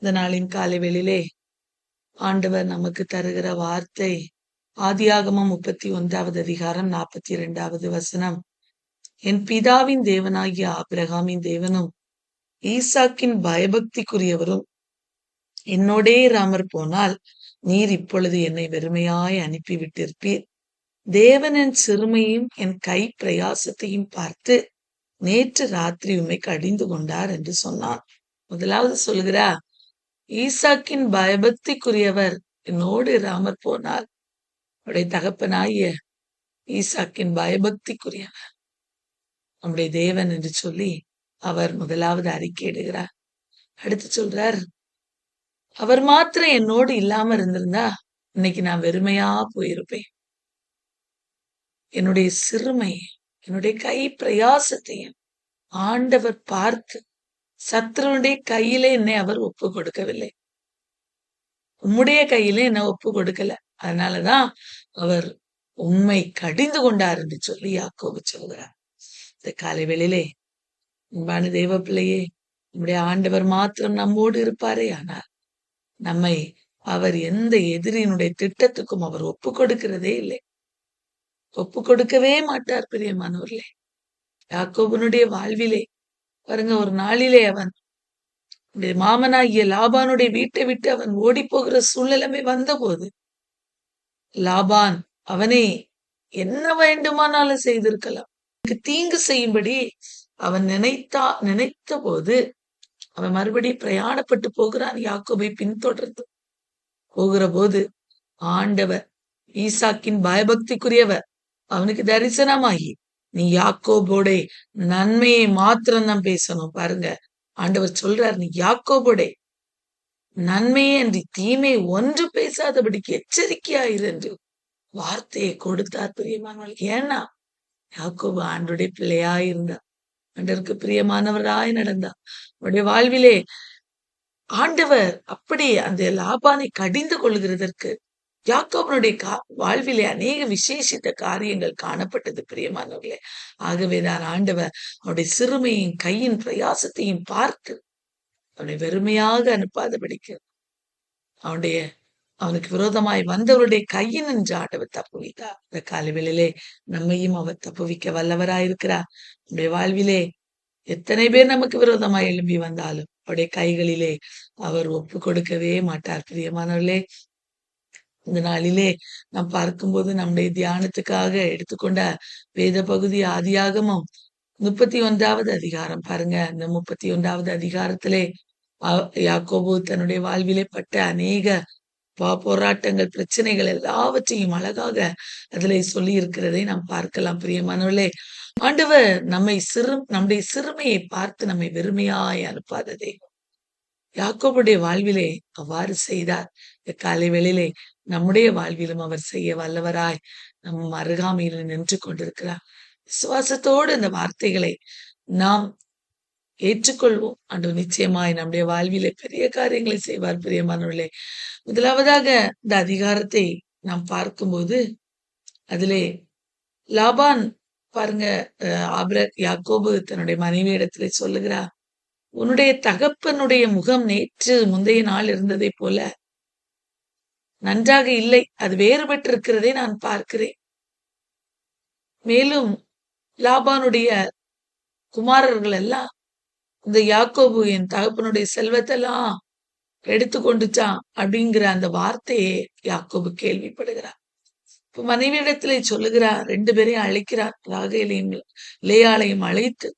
இந்த நாளின் காலை வேளையிலே ஆண்டவர் நமக்கு தருகிற வார்த்தை ஆதியாகமம் 31வது அதிகாரம் 42வது வசனம். என் பிதாவின் தேவனாகிய ஆபிரகாமின் தேவனும் ஈசாக்கின் பயபக்திக்குரியவரும் என்னோடே இராமற் போனால் நீர் இப்பொழுது என்னை வெறுமையாய் அனுப்பிவிட்டிருப்பீர். தேவன் என் சிறுமையும் என் கை பிரயாசத்தையும் பார்த்து நேற்று ராத்திரி உம்மை கடிந்து கொண்டார் என்று சொன்னான். முதலாவது சொல்கிறார், ஈசாக்கின் பயபக்திக்குரியவர் என்னோடு இராமற் போனால், அவருடைய தகப்பனாகிய ஈசாக்கின் பயபக்திக்குரியவர் நம்முடைய தேவன் என்று சொல்லி அவர் முதலாவது அறிக்கையிடுகிறார். அடுத்து சொல்றார், அவர் மாத்திரம் என்னோடு இல்லாம இருந்திருந்தா இன்னைக்கு நான் வெறுமையா போயிருப்பேன். என்னுடைய சிறுமை, என்னுடைய கை பிரயாசத்தையும் ஆண்டவர் பார்த்து சத்ருவுடைய கையிலே என்னை அவர் ஒப்பு கொடுக்கவில்லை. உம்முடைய கையிலே என்ன ஒப்பு கொடுக்கல. அதனாலதான் அவர் உம்மை கடிந்து கொண்டார் என்று சொல்லி யாக்கோபு சொல்கிறார். இந்த காலை வேளையிலே அன்பான தெய்வ பிள்ளையே, நம்முடைய ஆண்டவர் மாத்திரம் நம்மோடு இருப்பாரே, ஆனால் நம்மை அவர் எந்த எதிரியினுடைய திட்டத்துக்கும் அவர் ஒப்பு கொடுக்கிறதே இல்லை. ஒப்பு கொடுக்கவே மாட்டார். பிரியமானவர்களே, யாக்கோபனுடைய வாழ்விலே பாருங்க, ஒரு நாளிலே அவன் மாமனாகிய லாபானுடைய வீட்டை விட்டு அவன் ஓடி போகிற சூழ்நிலைமை வந்தபோது லாபான் அவனை என்ன வேண்டுமானாலும் செய்திருக்கலாம். தீங்கு செய்யும்படி அவன் நினைத்த போது அவன் மறுபடியும் பிரயாணப்பட்டு போகிறான். யாக்கோபை பின்தொடர்ந்து போகிற போது ஆண்டவர் ஈசாக்கின் பயபக்திக்குரியவர் அவனுக்கு தரிசனமாகி, நீ யாக்கோபோட நன்மையை மாத்திரம் தான் பேசணும். பாருங்க, ஆண்டவர் சொல்றார், நீ யாக்கோபோட நன்மையே அன்றி தீமை ஒன்று பேசாதபடிக்கு எச்சரிக்கையாயிரு என்று வார்த்தையை கொடுத்தார். பிரியமானவர்கள், ஏன்னா யாக்கோபு ஆண்டுடைய பிள்ளையாய் இருந்தார், ஆண்டவருக்கு பிரியமானவராய் நடந்தார். அவருடைய வாழ்விலே ஆண்டவர் அப்படி அந்த லாபானை கடிந்து கொள்கிறதற்கு யாக்கோபனுடைய வாழ்விலே அநேக விசேஷித்த காரியங்கள் காணப்பட்டது. பிரியமானவர்களே, ஆகவேதான் ஆண்டவர் அவருடைய சிறுமையின் கையின் பிரயாசத்தையும் பார்த்து அவனை வெறுமையாக அனுப்பாதபடிக்கு அவனுக்கு விரோதமாய் வந்தவருடைய கையின் நின்று ஆண்டவர் தப்புவித்தார். இந்த காலவேளையிலே நம்மையும் அவர் தப்புவிக்க வல்லவராயிருக்கிறார். நம்முடைய வாழ்விலே எத்தனை பேர் நமக்கு விரோதமாய் எழும்பி வந்தாலும் அவருடைய கைகளிலே அவர் ஒப்பு கொடுக்கவே மாட்டார். பிரியமானவர்களே, இந்த நாளிலே நாம் பார்க்கும்போது நம்முடைய தியானத்துக்காக எடுத்துக்கொண்ட வேத பகுதி ஆதியாகமம் 31வது அதிகாரம். பாருங்க, அந்த 31வது அதிகாரத்திலே யாக்கோபு தன்னுடைய வாழ்விலே பட்ட அநேக போராட்டங்கள், பிரச்சனைகள் எல்லாவற்றையும் அழகாக அதிலே சொல்லி இருக்கிறதை நாம் பார்க்கலாம். பிரியமானவர்களே, ஆண்டவர் நம்முடைய சிறுமையை பார்த்து நம்மை வெறுமையாய் அனுப்பாததே யாக்கோபுடைய வாழ்விலே அவ்வாறு செய்தார். காலை வேளையிலே நம்முடைய வாழ்விலும் அவர் செய்ய வல்லவராய் நம் அருகாமையில் நின்று கொண்டிருக்கிறார். விசுவாசத்தோடு இந்த வார்த்தைகளை நாம் ஏற்றுக்கொள்வோம். ஆண்டவர் நிச்சயமாய் நம்முடைய வாழ்விலே பெரிய காரியங்களை செய்வார். பிரியமானவர்களே, முதலாவதாக இந்த அதிகாரத்தை நாம் பார்க்கும்போது அதிலே லாபான் பாருங்க, யாக்கோபு தன்னுடைய மனைவி இடத்திலே சொல்லுகிறார், உன்னுடைய தகப்பனுடைய முகம் நேற்று முந்தைய நாள் இருந்ததை போல நன்றாக இல்லை, அது வேறுபட்டிருக்கிறதை நான் பார்க்கிறேன். மேலும் லாபானுடைய குமாரர்கள் எல்லாம் இந்த யாக்கோபு என் தகப்பனுடைய செல்வத்தெல்லாம் எடுத்து கொண்டுச்சான் அப்படிங்கிற அந்த வார்த்தையை யாக்கோபு கேள்விப்படுகிறார். இப்ப மனைவியிடத்திலே சொல்லுகிறார், 2 பேரையும் அழைக்கிறார், ராகேலையும் லேயாளையும் அழைத்து,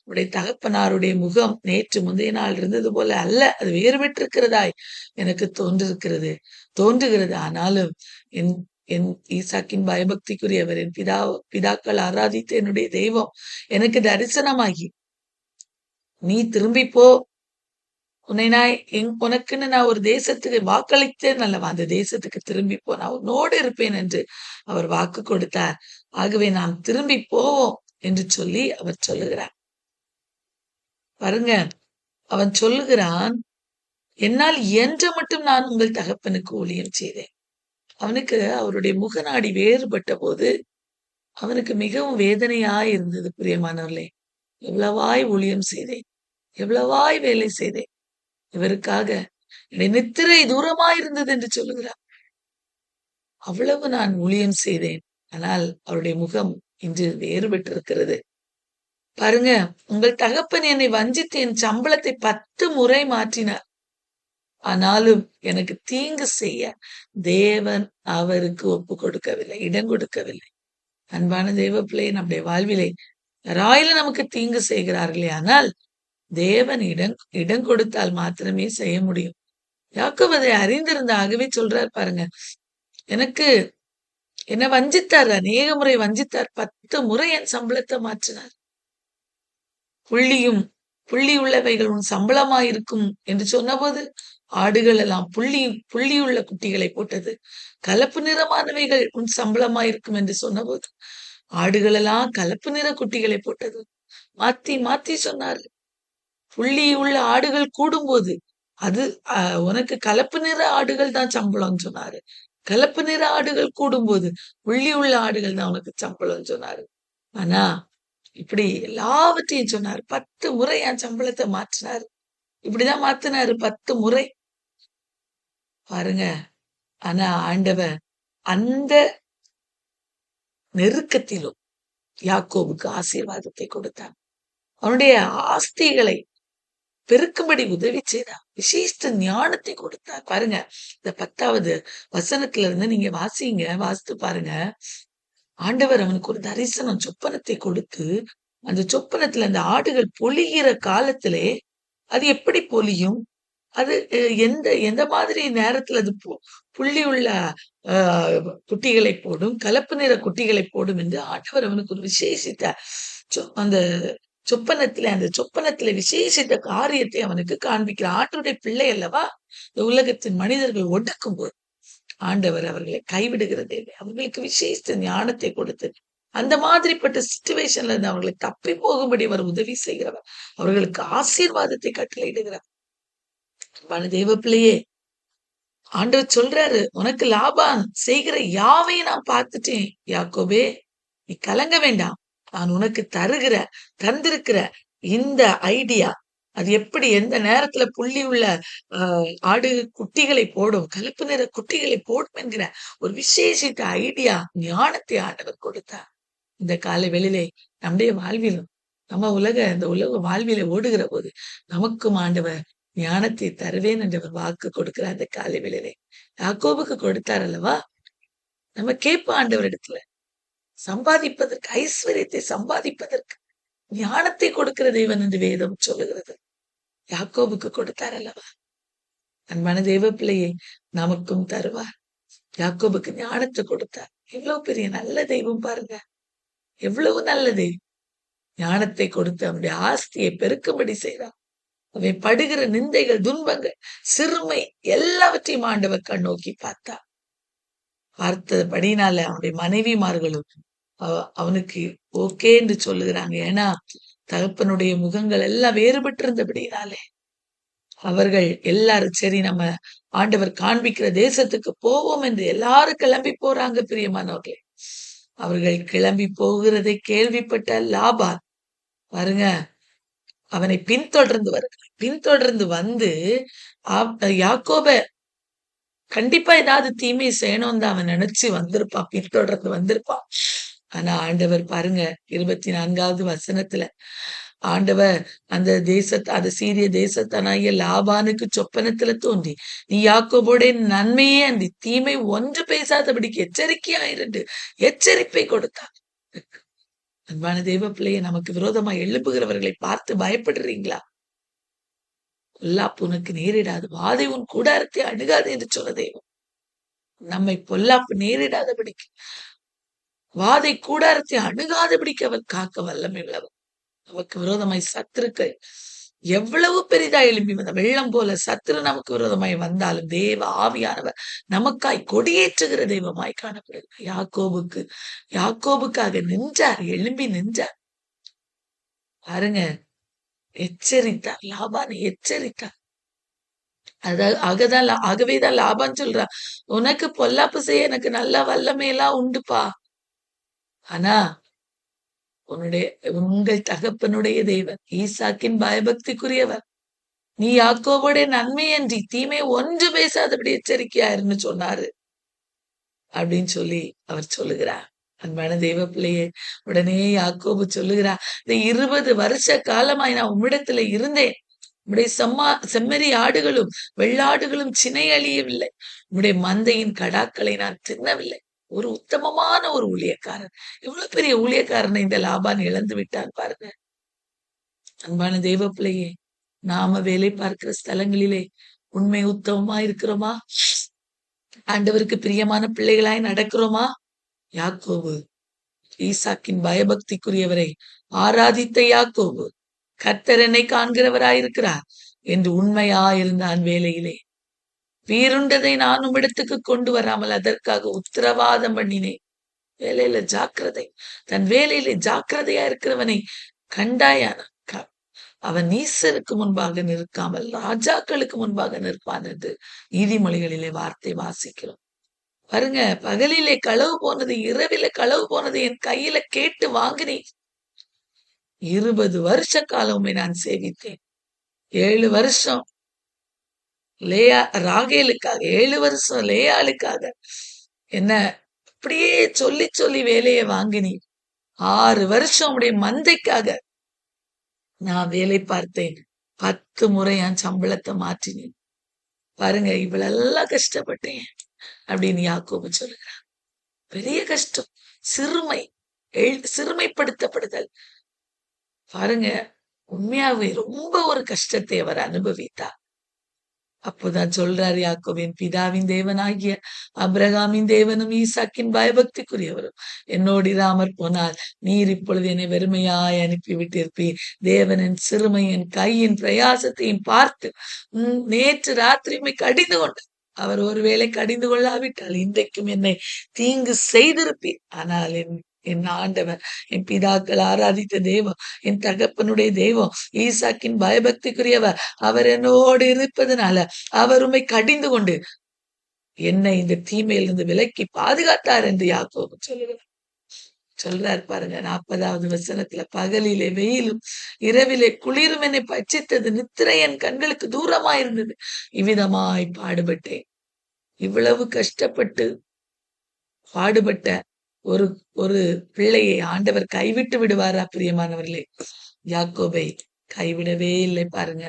உடைய தகப்பனாருடைய முகம் நேற்று முந்தைய நாள் இருந்தது போல அல்ல, அது வேறுபட்டிருக்கிறதாய் எனக்கு தோன்றுகிறது. ஆனாலும் என் ஈசாக்கின் பயபக்திக்குரியவர், என் பிதாக்கள் ஆராதித்த என்னுடைய தெய்வம் எனக்கு தரிசனமாகி, நீ திரும்பி போ, உனக்குன்னு நான் ஒரு தேசத்துக்கு வாக்களித்தேன் அல்லவா, அந்த தேசத்துக்கு திரும்பி போ, நான் உன்னோடு இருப்பேன் என்று அவர் வாக்கு கொடுத்தார். ஆகவே நாம் திரும்பி போவோம் என்று சொல்லி அவர் சொல்லுகிறார். பாருங்க, அவன் சொல்லுகிறான், என்னால் இயன்ற மட்டும் நான் உங்கள் தகப்பனுக்கு ஊழியம் செய்தேன். அவனுக்கு அவருடைய முகநாடி வேறுபட்ட போது அவனுக்கு மிகவும் வேதனையாய் இருந்தது. பிரியமானவர்களே, எவ்வளவாய் ஊழியம் செய்தேன், எவ்வளவாய் வேலை செய்தேன், இவருக்காக என்னுடைய நித்திரை தூரமாயிருந்தது என்று சொல்லுகிறார். அவ்வளவு நான் ஊழியம் செய்தேன். ஆனால் அவருடைய முகம் இன்று வேறுபட்டிருக்கிறது. பாருங்க, உங்கள் தகப்பன் என்னை வஞ்சித்து என் சம்பளத்தை 10 முறை மாற்றினார். ஆனாலும் எனக்கு தீங்கு செய்ய தேவன் அவருக்கு ஒப்பு கொடுக்கவில்லை, இடம் கொடுக்கவில்லை. அன்பான தேவ பிள்ளையே, நம்முடைய வாழ்விலே யாராயிலும் நமக்கு தீங்கு செய்கிறார்களே, ஆனால் தேவன் இடம் கொடுத்தால் மாத்திரமே செய்ய முடியும். யாக்கோபு அதை அறிந்திருந்த, ஆகவே சொல்றார் பாருங்க, எனக்கு என்ன வஞ்சித்தார், அநேக முறை வஞ்சித்தார். 10 முறை என் சம்பளத்தை மாற்றினார். புள்ளி உள்ளவைகள் உன் சம்பளமாயிருக்கும் என்று சொன்னபோது ஆடுகள் எல்லாம் புள்ளி உள்ள குட்டிகளை போட்டது. கலப்பு நிறமானவைகள் உன் சம்பளமாயிருக்கும் என்று சொன்னபோது ஆடுகள் எல்லாம் கலப்பு நிற குட்டிகளை போட்டது. மாத்தி மாத்தி சொன்னார். புள்ளி உள்ள ஆடுகள் கூடும்போது அது உனக்கு கலப்பு நிற ஆடுகள் தான் சம்பளம் சொன்னாரு. கலப்பு நிற ஆடுகள் கூடும்போது புள்ளி உள்ள ஆடுகள் தான் உனக்கு சம்பளம் சொன்னாரு. ஆனா இப்படி எல்லாவற்றையும் சொன்னார். 10 முறை என் சம்பளத்தை மாற்றினாரு. இப்படிதான் மாத்தினாரு 10 முறை. பாருங்க. ஆனா ஆண்டவர் அந்த நெருக்கத்திலும் யாக்கோபுக்கு ஆசீர்வாதத்தை கொடுத்தார். அவனுடைய ஆஸ்திகளை பெருக்கும்படி உதவி செய்தார். விசேஷ ஞானத்தை கொடுத்தார். பாருங்க, இந்த 10வது வசனத்துல இருந்து நீங்க வாசித்து பாருங்க. ஆண்டவர் அவனுக்கு ஒரு தரிசனம், சொப்பனத்தை கொடுத்து, அந்த சொப்பனத்துல அந்த ஆடுகள் பொழிகிற காலத்திலே அது எப்படி பொழியும், அது எந்த மாதிரி நேரத்துல அது புள்ளி உள்ள குட்டிகளை போடும், கலப்பு நிற குட்டிகளை போடும் என்று ஆண்டவர் அவனுக்கு ஒரு விசேஷித்த அந்த சொப்பனத்திலே விசேஷித்த காரியத்தை அவனுக்கு காண்பிக்கிறார். ஆண்டவருடைய பிள்ளை அல்லவா, இந்த உலகத்தின் மனிதர்கள் ஒடுக்கும் போது ஆண்டவர் அவர்களை கைவிடுகிறதே இல்லை. அவர்களுக்கு விசேஷ ஞானத்தை கொடுத்து அந்த மாதிரிப்பட்ட சிச்சுவேஷன்ல இருந்து அவர்களை தப்பி போகும்படி அவர் உதவி செய்கிறவர். அவர்களுக்கு ஆசீர்வாதத்தை கட்டளையிடுகிறவர். தேவ பிள்ளையே, ஆண்டவர் சொல்றாரு, உனக்கு லாபான் செய்கிற யாவையும் நான் பார்த்துட்டேன். யாக்கோபே, நீ கலங்க வேண்டாம். நான் உனக்கு தந்திருக்கிற இந்த ஐடியா, அது எப்படி எந்த நேரத்துல புள்ளி உள்ள ஆடு குட்டிகளை போடும், கலப்பு நிற குட்டிகளை போடும் என்கிற ஒரு விசேஷித்த ஐடியா, ஞானத்தை ஆண்டவர் கொடுத்தார். இந்த காலை வெளியிலே நம்முடைய வாழ்விலும் இந்த உலக வாழ்விலே ஓடுகிற போது நமக்கும் ஆண்டவர் ஞானத்தை தருவேன் என்றவர் வாக்கு கொடுக்கிறார். அந்த காலை வேளையிலே யாக்கோபுக்கு கொடுத்தார் அல்லவா, நம்ம கேட்போம் ஆண்டவர் இடத்துல. சம்பாதிப்பதற்கு, ஐஸ்வர்யத்தை சம்பாதிப்பதற்கு ஞானத்தை கொடுக்கிற தேவன் என்று வேதம் சொல்லுகிறது. யாக்கோபுக்கு கொடுத்தார் அல்லவா. அன்பான தேவ பிள்ளையை நமக்கும் தருவார். யாக்கோபுக்கு ஞானத்தை கொடுத்தார். எவ்வளவு பெரிய நல்ல தெய்வம் பாருங்க, எவ்வளவு நல்ல தெய்வம். ஞானத்தை கொடுத்து அவனுடைய ஆஸ்தியை பெருக்கும்படி செய்றார். அவன் படுகிற நிந்தைகள், துன்பங்கள், சிறுமை எல்லாவற்றையும் ஆண்டவர் கண்ணோக்கி பார்த்தார். பார்த்தபடினால அவனுடைய மனைவிமார்களும் அவனுக்கு ஓகே என்று சொல்லுகிறாங்க. ஏன்னா தகப்பனுடைய முகங்கள் எல்லாம் வேறுபட்டு இருந்தபடினாலே அவர்கள் எல்லாரும் சரி, நம்ம ஆண்டவர் காண்பிக்கிற தேசத்துக்கு போவோம் என்று எல்லாரும் கிளம்பி போறாங்க. பிரியமானவர்களே, அவர்கள் கிளம்பி போகிறதை கேள்விப்பட்ட லாபான் பாருங்க, அவனை பின்தொடர்ந்து வந்து யாக்கோப கண்டிப்பா ஏதாவது தீமை செய்யணும் தான் அவன் நினைச்சு பின்தொடர்ந்து வந்திருப்பான். ஆனா ஆண்டவர் பாருங்க, 24வது வசனத்துல ஆண்டவர் அந்த சீரிய தேசத்தனாகிய லாபானுக்கு சொப்பனத்துல தோன்றி, நீ யாக்கோபோட நன்மையே அன்றி தீமை ஒன்று பேசாதபடிக்கு எச்சரிக்கையாயிருந்து எச்சரிப்பை கொடுத்தார். அன்பான தேவ பிள்ளையை, நமக்கு விரோதமா எழுப்புகிறவர்களை பார்த்து பயப்படுறீங்களா? பொல்லாப்பு உனக்கு நேரிடாது, வாதை உன் கூடாரத்தை அணுகாது என்று சொன்ன தெய்வம் நம்மை பொல்லாப்பு நேரிடாதபடிக்கு, வாதை கூடாரத்தை அணுகாதபடிக்கு அவர் காக்க வல்லமை உள்ளவர். நமக்கு விரோதமாய் சத்துருக்கள் எவ்வளவு பெரிதா எழும்பி வந்த வெள்ளம் போல சத்துரு நமக்கு விரோதமாய் வந்தாலும் தேவ ஆவியானவர் நமக்காய் கொடியேற்றுகிற தெய்வமாய் காணப்படுகிறார். யாக்கோபுக்காக நின்றார், எழும்பி நின்றார். பாருங்க, எச்சரித்தார், லாபானை எச்சரித்தார். ஆகவேதான் லாபான் சொல்றா, உனக்கு பொல்லாப்பு செய்ய எனக்கு நல்ல வல்லமையெல்லாம் உண்டுப்பா. ஆனா உங்கள் தகப்பனுடைய தேவன் ஈசாக்கின் பயபக்திக்குரியவர், நீ யாக்கோபுடைய நன்மையன்றி தீமை ஒன்று பேசாதபடி எச்சரிக்கையாயிருன்னு சொன்னாரு அப்படின்னு சொல்லி அவர் சொல்லுகிறார். அன்பான தெய்வ பிள்ளையே, உடனே யாக்கோபு சொல்லுகிறார், இந்த 20 வருஷ காலமாய் நான் உம்மிடத்துல இருந்தேன். உம்முடைய செம்மறி ஆடுகளும் வெள்ளாடுகளும் சினை அழியவில்லை. உம்முடைய மந்தையின் கடாக்களை நான் தின்னவில்லை. ஒரு உத்தமமான ஒரு ஊழியக்காரன். எவ்வளவு பெரிய ஊழியக்காரனை இந்த லாபான் இழந்து விட்டான் பாருங்க. அன்பான தெய்வ பிள்ளையே, நாம வேலை பார்க்கிற ஸ்தலங்களிலே உண்மை உத்தமமா இருக்கிறோமா? ஆண்டவருக்கு பிரியமான பிள்ளைகளாய் நடக்கிறோமா? யாக்கோபு ஈசாக்கின் பயபக்திக்குரியவரை ஆராதித்த யாக்கோபு கர்த்தர் என்னை காண்கிறவராயிருக்கிறார் என்று உண்மையாயிருந்தான் வேலையிலே. வீருண்டதை நான் உம்மிடத்துக்கு கொண்டு வராமல் அதற்காக உத்தரவாதம் பண்ணினேன். வேலையில ஜாக்கிரதை. தன் வேலையிலே ஜாக்கிரதையா இருக்கிறவனை கண்டாயான அவன் நீசருக்கு முன்பாக நிற்காமல் ராஜாக்களுக்கு முன்பாக நிற்பான் என்று நீதிமொழிகளிலே வார்த்தை வாசிக்கிறோம். பாருங்க, பகலிலே களவு போனது, இரவில களவு போனது என் கையில கேட்டு வாங்கினேன். 20 வருஷ காலமே நான் சேவித்தேன். 7 வருஷம் ராகேலுக்காக, 7 வருஷம் லேயாளுக்காக என்ன அப்படியே சொல்லி சொல்லி வேலையை வாங்கினேன். 6 வருஷம் உடைய மந்தைக்காக நான் வேலை பார்த்தேன். 10 முறை என் சம்பளத்தை மாற்றினேன். பாருங்க, இவ்வளெல்லாம் கஷ்டப்பட்டேன் அப்படின்னு யாக்கோபு சொல்லுகிறார். பெரிய கஷ்டம், சிறுமை, சிறுமைப்படுத்தப்படுதல். பாருங்க, உண்மையாவே ரொம்ப ஒரு கஷ்டத்தை அவர் அனுபவித்தார். அப்போதான் சொல்றார், யாக்கோபின் பிதாவின் தேவனாகிய அபிரகாமின் தேவனும் ஈசாக்கின் பயபக்திக்குரியவரும் என்னோடு இராமற் போனால் நீர் இப்பொழுது என்னை வெறுமையாய் அனுப்பிவிட்டிருப்பீர். தேவனின் சிறுமை என் கையின் பிரயாசத்தையும் பார்த்து நேற்று ராத்திரி கடிந்து கொண்டு அவர் ஒருவேளை கடிந்து கொள்ளாவிட்டால் இன்றைக்கும் என்னை தீங்கு செய்திருப்பீர். ஆனால் என் ஆண்டவர், என் பிதாக்கள் ஆராதித்த தெய்வம், என் தகப்பனுடைய தெய்வம், ஈசாக்கின் பயபக்திக்குரியவர், அவர் என்னோடு இருப்பதனால அவர் உம்மை கடிந்து கொண்டு என்னை இந்த தீமையிலிருந்து விலக்கி பாதுகாத்தார் என்று யாக்கோபு சொல்றார். பாருங்க, 40வது வசனத்துல, பகலிலே வெயிலும் இரவிலே குளிரும் என்னை பட்சித்தது, நித்திரை என் கண்களுக்கு தூரமாயிருந்தது. இவ்விதமாய் பாடுபட்டேன். இவ்வளவு கஷ்டப்பட்டு பாடுபட்ட ஒரு பிள்ளையை ஆண்டவர் கைவிட்டு விடுவாரா? பிரியமானவர்களே, யாக்கோபை கைவிடவே இல்லை. பாருங்க,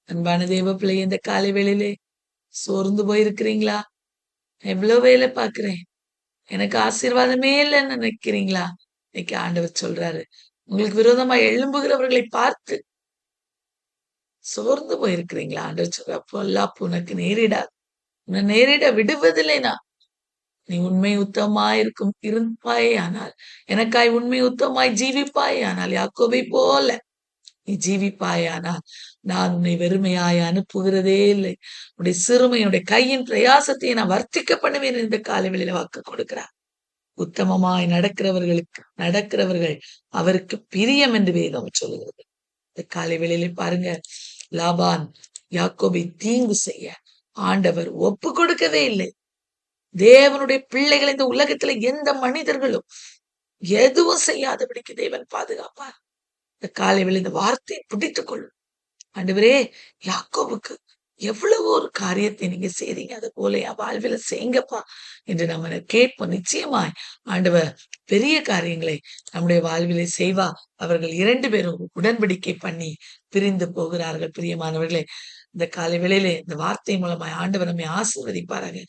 அன்பான தேவ பிள்ளை, இந்த காலை வேளையிலே சோர்ந்து போயிருக்கிறீங்களா? எவ்வளவு வேலை பார்க்கிறேன், எனக்கு ஆசீர்வாதமே இல்லைன்னு நினைக்கிறீங்களா? இன்னைக்கு ஆண்டவர் சொல்றாரு, உங்களுக்கு விரோதமா எழும்புகிறவர்களை பார்த்து சோர்ந்து போயிருக்கிறீங்களா? ஆண்டவர் சொல்ற, பொல்லாப்பு உனக்கு நேரிடாது, உன்னை நேரிட விடுவதில்லை. நான் நீ உண்மை உத்தமாய் இருப்பாயே ஆனால், எனக்காய் உண்மை உத்தமாய் ஜீவிப்பாயே ஆனால், யாக்கோபை போல நீ ஜீவிப்பாயே ஆனால் நான் உன்னை வெறுமையாய் அனுப்புகிறதே இல்லை. உன்னுடைய சிறுமையுடைய கையின் பிரயாசத்தை நான் வர்த்திக்க பண்ணுவேன் இந்த காலவெளியில வாக்கு கொடுக்கிறார். உத்தமமாய் நடக்கிறவர்கள் அவருக்கு பிரியம் என்று வேதம் சொல்லுகிறது. இந்த காலவெளியில பாருங்க, லாபான் யாக்கோபை தீங்கு செய்ய ஆண்டவர் ஒப்பு கொடுக்கவே இல்லை. தேவனுடைய பிள்ளைகள் இந்த உலகத்துல எந்த மனிதர்களும் எதுவும் செய்யாதபடிக்கு தேவன் பாதுகாப்பார். இந்த காலையில் இந்த வார்த்தையை பிடித்துக் கொள்ளும். ஆண்டவரே, யாக்கோபுக்கு எவ்வளவு ஒரு காரியத்தை நீங்க செய்றீங்க, அது போல என் வாழ்வில செய்யுங்கப்பா என்று நம்ம கேட்போம். நிச்சயமாய் ஆண்டவர் பெரிய காரியங்களை நம்முடைய வாழ்விலை செய்வா. அவர்கள் 2 பேரும் உடன்படிக்கை பண்ணி பிரிந்து போகிறார்கள். பிரியமானவர்களே, இந்த காலை வேளையிலே இந்த வார்த்தை மூலமாய் ஆண்டவர் நம்மை ஆசீர்வதிப்பாராக.